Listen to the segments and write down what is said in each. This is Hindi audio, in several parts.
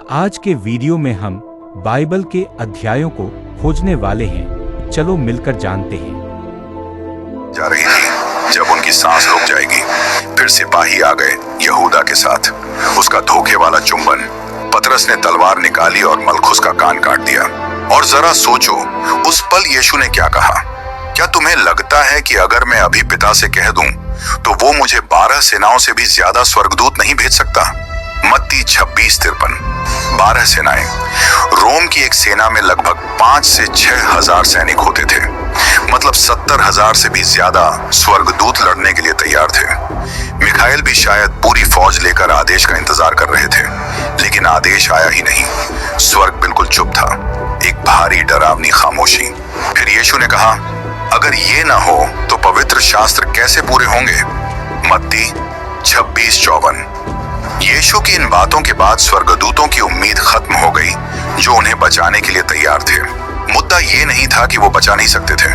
आज के वीडियो में हम बाइबल के अध्यायों को खोजने वाले हैं। चलो मिलकर जानते हैं। जा रही थी जब उनकी सांस रुक जाएगी, फिर सिपाही आ गए यहूदा के साथ। उसका धोखे वाला चुंबन, पतरस ने तलवार निकाली और मलखुस का कान काट दिया। और जरा सोचो, उस पल यीशु ने क्या कहा। क्या तुम्हें लगता है कि अगर मैं अभी पिता से कह दूं तो वो मुझे 12 सेनाओं से भी ज्यादा स्वर्गदूत नहीं भेज सकता? मत्ती 26:53। 12 सेनाएं। रोम की एक सेना में लगभग 5 से 6 हजार सैनिक होते थे। मतलब 70,000 से भी ज्यादा स्वर्गदूत लड़ने के लिए तैयार थे। मिखाएल भी शायद पूरी फौज लेकर आदेश का इंतजार कर रहे थे, लेकिन आदेश आया ही नहीं। स्वर्ग बिल्कुल चुप था, एक भारी डरावनी खामोशी। फिर यीशु ने कहा, अगर ये ना हो तो पवित्र शास्त्र कैसे पूरे होंगे? मत्ती 26:54। यीशु की इन बातों के बाद स्वर्गदूतों की उम्मीद खत्म हो गई, जो उन्हें बचाने के लिए तैयार थे। मुद्दा ये नहीं था कि वो बचा नहीं सकते थे,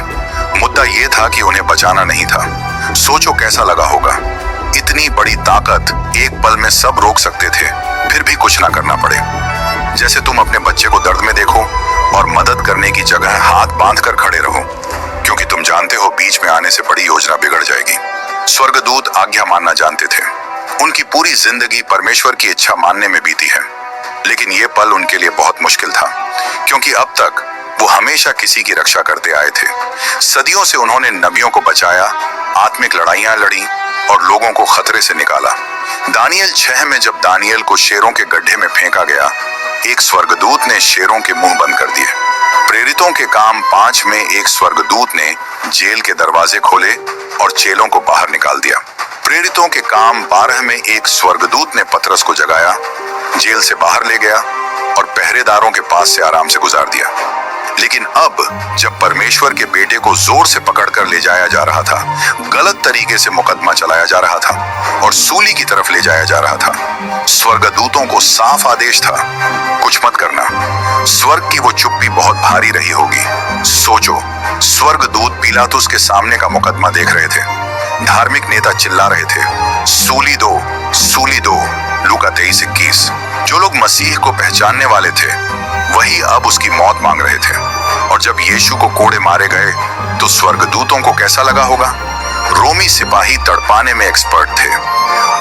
मुद्दा ये था कि उन्हें बचाना नहीं था। सोचो कैसा लगा होगा, इतनी बड़ी ताकत एक पल में सब रोक सकते थे, फिर भी कुछ ना करना पड़े। जैसे तुम अपने बच्चे को दर्द में देखो और मदद करने की जगह हाथ बांध कर खड़े रहो, क्योंकि तुम जानते हो बीच में आने से बड़ी योजना बिगड़ जाएगी। स्वर्गदूत आज्ञा मानना जानते थे। उनकी पूरी जिंदगी परमेश्वर की इच्छा मानने में बीती है, लेकिन ये पल उनके लिए बहुत मुश्किल था, क्योंकि अब तक वो हमेशा किसी की रक्षा करते आए थे। सदियों से उन्होंने नबियों को बचाया, आत्मिक लड़ाइयां लड़ी और लोगों को खतरे से निकाला। दानियल 6 में जब दानियल को शेरों के गड्ढे में फेंका गया, एक स्वर्गदूत ने शेरों के मुंह बंद कर दिए। प्रेरितों के काम 5 में एक स्वर्गदूत ने जेल के दरवाजे खोले और चेलों को बाहर निकाल दिया। प्रेरितों के काम 12 में एक स्वर्गदूत ने पतरस को जगाया, जेल से बाहर ले गया और पहरेदारों के पास से आराम से गुजार दिया। लेकिन अब जब परमेश्वर के बेटे को जोर से पकड़कर ले जाया जा रहा था, गलत तरीके से मुकदमा चलाया जा रहा था और सूली की तरफ ले जाया जा रहा था, स्वर्गदूतों को साफ आदेश था, कुछ मत करना। स्वर्ग की वो चुप्पी बहुत भारी रही होगी। सोचो, स्वर्गदूत पिलातुस के सामने का मुकदमा देख रहे थे। धार्मिक नेता चिल्ला रहे थे, सूली दो, सूली दो। लूका 23:21। जो लोग मसीह को पहचानने वाले थे, वही अब उसकी मौत मांग रहे थे। और जब यीशु को कोड़े मारे गए तो स्वर्गदूतों को कैसा लगा होगा? रोमी सिपाही तड़पाने में एक्सपर्ट थे।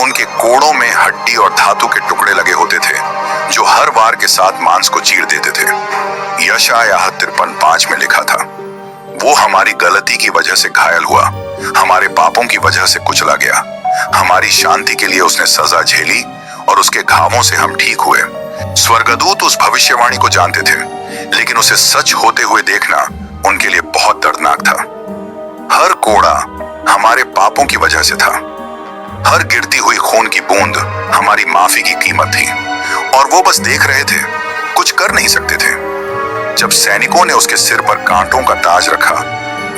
उनके कोड़ों में हड्डी और धातु के टुकड़े लगे होते थे, जो हर वार के साथ मांस को चीर देते थे। यशायाह 53:5 में लिखा था, वो हमारी गलती की वजह से घायल हुआ, हमारे पापों की वजह से कुचला गया। हमारी शांति के लिए उसने सजा झेली और उसके घावों से हम ठीक हुए। स्वर्गदूत उस भविष्यवाणी को जानते थे, लेकिन उसे सच होते हुए देखना उनके लिए बहुत दर्दनाक था। हर कोड़ा हमारे पापों की वजह से था। हर गिरती हुई खून की बूंद हमारी माफी की कीमत थी, और वो बस देख रहे थे, कुछ कर नहीं सकते थे। जब सैनिकों ने उसके सिर पर कांटों का ताज रखा,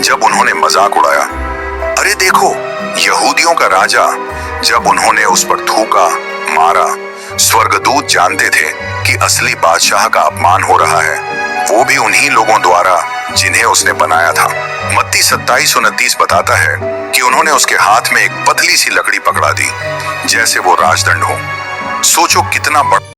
जब उन्होंने मजाक उड़ाया, अरे देखो यहूदियों का राजा, जब उन्होंने उस पर थूका, मारा, स्वर्गदूत जानते थे कि असली बादशाह का अपमान हो रहा है, वो भी उन्हीं लोगों द्वारा जिन्हें उसने बनाया था। मत्ती 27:29 बताता है कि उन्होंने उसके हाथ में एक पतली सी लकड़ी पकड़ा दी, जैसे वो राजदंड हो। सोचो कितना बड़ा